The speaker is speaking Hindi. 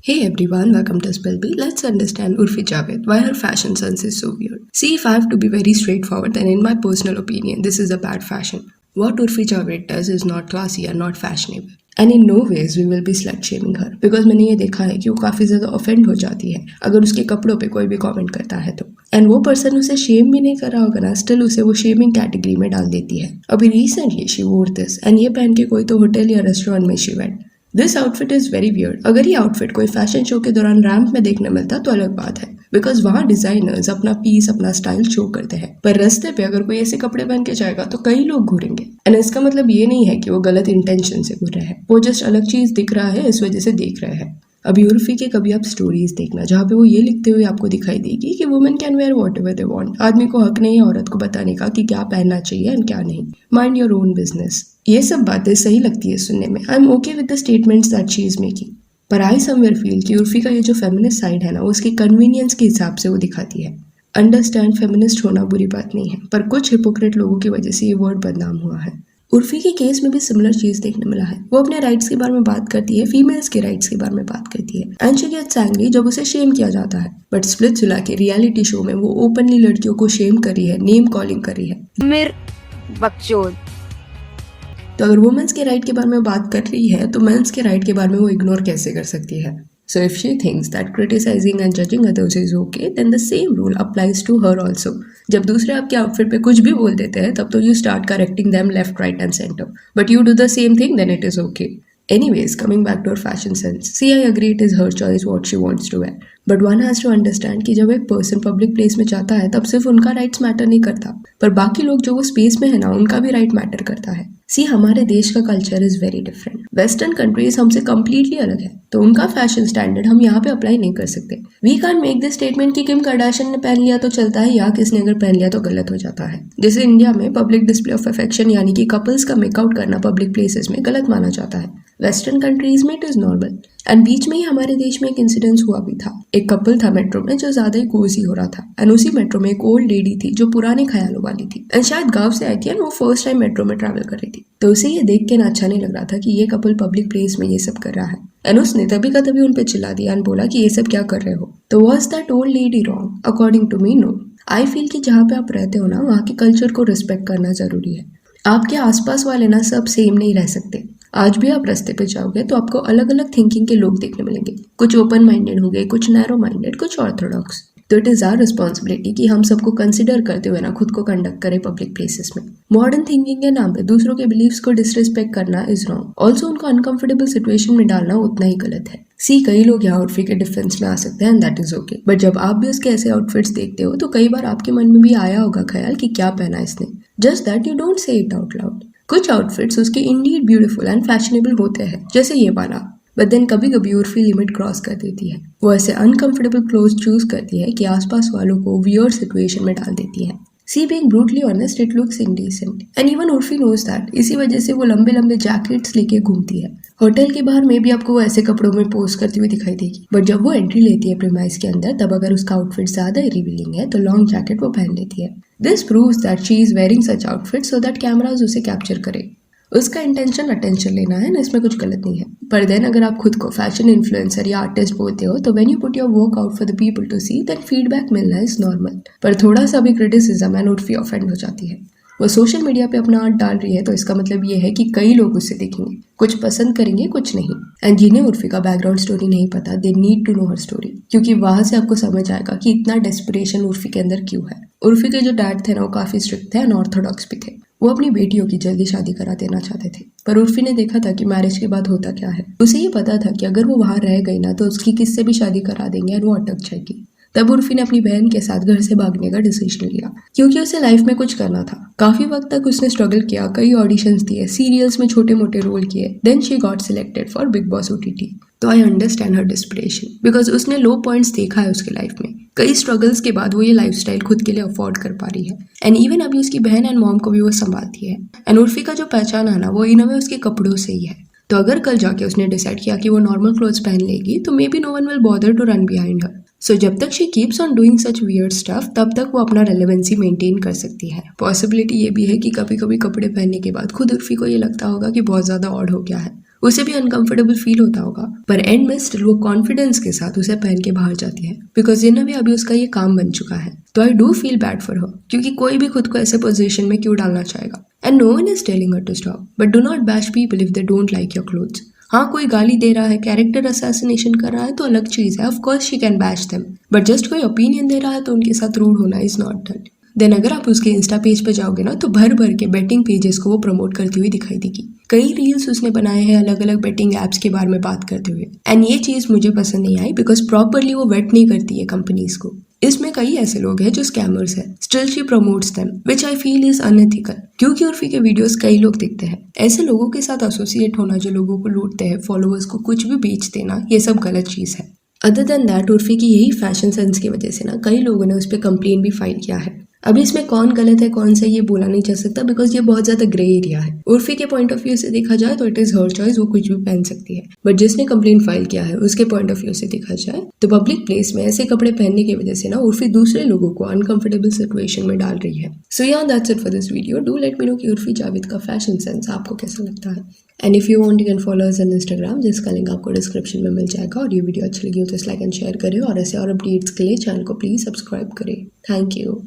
Hey everyone, welcome to Spellbee. Let's understand Urfi Javed, why her fashion sense is so weird. See, if I have to be very straightforward, then in my personal opinion, this is a bad fashion. What Urfi Javed does is not classy and not fashionable. And in no ways we will be slut shaming her. Because मैंने ये देखा है कि वो काफ़ी ज़्यादा ऑफेंड हो जाती है अगर उसके कपड़ों पे कोई भी कमेंट करता है तो. एंड वो पर्सन उसे शेम भी नहीं कर रहा होगा ना, स्टिल उसे वो शेमिंग कैटेगरी में डाल देती है. अभी रिसेंटली शी वोर दिस एंड ये पहन के कोई तो होटल या रेस्टोरेंट में she went. This outfit is very weird. अगर ये आउटफिट कोई फैशन शो के दौरान रैंप में देखने मिलता तो अलग बात है, बिकॉज वहाँ डिजाइनर्स अपना पीस अपना स्टाइल शो करते हैं. पर रास्ते पे अगर कोई ऐसे कपड़े पहन के जाएगा तो कई लोग घूरेंगे. एंड इसका मतलब ये नहीं है कि वो गलत इंटेंशन से घूर रहे हैं, वो जस्ट अलग चीज दिख रहा है इस वजह से देख रहे हैं. अभी उर्फी के कभी आप स्टोरीज देखना जहाँ पे वो ये लिखते हुए आपको दिखाई देगी कि women can wear what ever they want. आदमी को हक नहीं है औरत को बताने का कि क्या पहनना चाहिए एंड क्या नहीं. Mind your own business. ये सब बातें सही लगती है सुनने में. I am okay with the statements that she is making. पर आई समवेयर फील कि उर्फी का ये जो फेमिनिस्ट साइड है ना, वो उसकी कन्वीनियंस के हिसाब से वो दिखाती है. अंडरस्टैंड, फेमिनिस्ट होना बुरी बात नहीं है, पर कुछ हिपोक्रेट लोगों की वजह से ये वर्ड बदनाम हुआ है. उर्फी के केस में भी सिमिलर चीज देखने मिला है. वो अपने राइट्स के बारे में बात करती है, फीमेल्स के राइट्स के बारे में बात करती है, एंड शी गेट्स एंग्री जब उसे शेम किया जाता है. बट स्प्लिट्सविला के रियलिटी शो में वो ओपनली लड़कियों को शेम कर रही है, नेम कॉलिंग कर रही है. बकचोद. तो अगर वुमेन्स के राइट के बारे में बात कर रही है तो मेंस के राइट के बारे में वो इग्नोर कैसे कर सकती है? So if she thinks that criticizing and judging others is okay, then the same rule applies to her also. जब दूसरे आपके आउटफिट पे कुछ भी बोल देते हैं तब तो you start correcting them left, right and center. But you do the same thing, then it is okay. Anyways, coming back to her fashion sense. See, I agree it is her choice what she wants to wear. But one has to understand कि जब एक पर्सन पब्लिक प्लेस में जाता है तब सिर्फ उनका राइट्स मैटर नहीं करता, पर बाकी लोग जो वो स्पेस में है ना, उनका भी राइट मैटर करता है. सी, हमारे देश का culture is very different. Western countries हमसे कम्प्लीटली अलग है, तो उनका फैशन स्टैंडर्ड हम यहाँ पे अप्लाई नहीं कर सकते. We can't make this statement कि किम कार्दाशियन ने पहन लिया तो चलता है या किसने अगर पहन लिया तो गलत हो जाता है. जैसे इंडिया में पब्लिक डिस्प्ले ऑफ अफेक्शन यानी कि कपल्स का मेकआउट करना पब्लिक प्लेसेस में गलत माना जाता है. वेस्टर्न कंट्रीज में इट इज नॉर्मल. एंड बीच में ही हमारे देश में एक इंसिडेंस हुआ भी था. एक कपल था मेट्रो में जो ज्यादा ही कोजी हो रहा था, एंड उसी मेट्रो में एक ओल्ड लेडी थी जो पुराने ख्यालों वाली थी, एंड शायद गांव से आई थी, एंड वो फर्स्ट टाइम मेट्रो में ट्रैवल कर रही थी. तो उसे ये देख के ना अच्छा नहीं लग रहा था कि ये कपल पब्लिक प्लेस में ये सब कर रहा है, एंड उसने तभी का तभी उन पे चिल्ला दिया एंड बोला कि ये सब क्या कर रहे हो. तो was that old lady wrong? According to me, no. I feel कि जहाँ पे आप रहते हो ना, वहाँ के कल्चर को रिस्पेक्ट करना जरूरी है. आपके आसपास वाले ना सब सेम नहीं रह सकते. आज भी आप रास्ते पे जाओगे तो आपको अलग अलग थिंकिंग के लोग देखने मिलेंगे. कुछ ओपन माइंडेड होंगे, कुछ नैरो माइंडेड, कुछ ऑर्थोडॉक्स. तो इट इज आवर रिस्पॉन्सिबिलिटी कि हम सबको कंसिडर करते हुए ना खुद को कंडक्ट करें पब्लिक प्लेसेस में. मॉडर्न थिंकिंग के नाम पे दूसरों के बिलीव्स को डिसरिस्पेक्ट करना इज रॉन्ग. ऑल्सो उनको अनकंफर्टेबल सिचुएशन में डालना उतना ही गलत है. सी, कई लोग यहाँ उर्फी के डिफेंस में आ सकते हैं and that is okay, but जब आप भी उसके ऐसे आउटफिट्स देखते हो तो कई बार आपके मन में भी आया होगा ख्याल कि क्या पहना इसने. Just that you don't say it out loud. कुछ आउटफिट्स उसके इंडीड ब्यूटीफुल एंड फैशनेबल होते हैं, जैसे ये वाला. बट देन कभी कभी उर्फी लिमिट क्रॉस कर देती है. वो ऐसे अनकंफर्टेबल क्लोथ चूज करती है कि आसपास वालों को वियर्ड सिचुएशन में डाल देती है. See, being brutally honest, it looks indecent and even Urfi knows that. इसी वजह से वो लंबे लंबे जैकेट्स लेके घूमती है. होटल के बाहर में भी आपको वो ऐसे कपड़ों में पोज करती हुई दिखाई देगी, बट जब वो एंट्री लेती है प्रीमाइस के अंदर तब अगर उसका आउटफिट ज्यादा रिवीलिंग है तो लॉन्ग जैकेट वो पहन लेती है. This proves that she is wearing such outfit so that cameras उसे कैप्चर करे. उसका इंटेंशन अटेंशन लेना है ना, इसमें कुछ गलत नहीं है. पर देन अगर आप खुद को फैशन इन्फ्लुएंसर या आर्टिस्ट बोलते हो तो when you put your work out for the people to see, then feedback मिलना इज नॉर्मल. पर थोड़ा सा भी क्रिटिसिज्म एंड उर्फी ऑफेंड हो जाती है. वो सोशल मीडिया पे अपना आर्ट डाल रही है तो इसका मतलब ये है कि कई लोग उसे देखेंगे, कुछ पसंद करेंगे, कुछ नहीं. एंड जिन्हें उर्फी का बैकग्राउंड स्टोरी नहीं पता, they need to know her story, क्योंकि वहां से आपको समझ आएगा कि इतना डेस्परेशन उर्फी के अंदर क्यों है. उर्फी के जो डैड थे ना, वो काफी स्ट्रिक्ट थे एंड ऑर्थोडॉक्स भी थे. वो अपनी बेटियों की जल्दी शादी करा देना चाहते थे, पर उर्फी ने देखा था कि मैरिज के बाद होता क्या है. उसे ये पता था कि अगर वो वहां रह गई ना तो उसकी किससे भी शादी करा देंगे एंड वो अटक जाएगी. तब उर्फी ने अपनी बहन के साथ घर से भागने का डिसीजन लिया, क्योंकि उसे लाइफ में कुछ करना था. काफी वक्त तक उसने स्ट्रगल किया, कई ऑडिशंस दिए, सीरियल्स में छोटे मोटे रोल किए. Then she got selected for Bigg Boss OTT. तो I understand her desperation, because उसने लो पॉइंट्स देखा है उसके लाइफ में. कई स्ट्रगल्स के बाद वो ये लाइफस्टाइल खुद के लिए अफोर्ड कर पा रही है, एंड इवन अभी उसकी बहन एंड मॉम को भी वो संभालती है. एंड उर्फी का जो पहचान है ना, वो इन अ वे उसके कपड़ों से ही है. तो अगर कल जाके उसने डिसाइड किया कि वो नॉर्मल क्लोथ्स पहन लेगी तो may be no one will bother to run behind her. So जब तक she keeps on doing such weird stuff तब तक वो अपना रेलेवेंसी मेंटेन कर सकती है. पॉसिबिलिटी ये भी है कि कभी कभी कपड़े पहनने के बाद खुद उर्फी को ये लगता होगा कि बहुत ज्यादा ऑड हो गया है. उसे भी अनकंफर्टेबल फील होता होगा, पर एंड में स्टिल वो कॉन्फिडेंस के साथ उसे पहन के बाहर जाती है बिकॉज जिन्हें भी अभी उसका ये काम बन चुका है। तो I do feel bad for her, क्योंकि कोई भी खुद को ऐसे पोजीशन में क्यों डालना चाहेगा। And no one is telling her to stop, but do not bash people if they don't like your clothes. हाँ, कोई गाली दे रहा है, कैरेक्टर असैसिनेशन कर रहा है तो अलग चीज है, of course she can bash them, but just कोई ओपिनियन दे रहा है तो उनके साथ रूड होना इज नॉट डन। देन अगर आप उसके इंस्टा पेज पे जाओगे ना तो भर भर के बेटिंग पेजेस को वो प्रमोट करती हुई दिखाई देगी। कई रील्स उसने बनाए हैं अलग अलग बेटिंग एप्स के बारे में बात करते हुए, एंड ये चीज मुझे पसंद नहीं आई बिकॉज प्रॉपरली वो वेट नहीं करती है कंपनीज को। इसमें कई ऐसे लोग हैं जो स्कैमर्स हैं, still she promotes them which I feel is unethical, क्योंकि उर्फी के वीडियोस कई लोग देखते हैं। ऐसे लोगों के साथ एसोसिएट होना जो लोगों को लूटते हैं, फॉलोअर्स को कुछ भी बेच देना, ये सब गलत चीज है। अदर देन दैट उर्फी की यही फैशन सेंस की वजह से ना कई लोगों ने उस पर कंप्लेन भी फाइल किया है। अभी इसमें कौन गलत है कौन सही ये बोला नहीं जा सकता बिकॉज ये बहुत ज्यादा ग्रे एरिया है। उर्फी के पॉइंट ऑफ व्यू से देखा जाए तो इट इज हर चॉइस, वो कुछ भी पहन सकती है, बट जिसने कंप्लेंट फाइल किया है उसके पॉइंट ऑफ व्यू से देखा जाए तो पब्लिक प्लेस में ऐसे कपड़े पहनने की वजह से ना उर्फी दूसरे लोगों को अनकंफर्टेबल सिचुएशन में डाल रही है। सो या that's it for this video. Do let me know कि उर्फी जावेद का फैशन सेंस आपको कैसा लगता है। And if you want you can follow us on Instagram, जिसका लिंक आपको डिस्क्रिप्शन में मिल जाएगा। और ये वीडियो अच्छी लगी हो तो लाइक एंड शेयर करें, और ऐसे और अपडेट्स के लिए चैनल को प्लीज सब्सक्राइब करें। Thank you.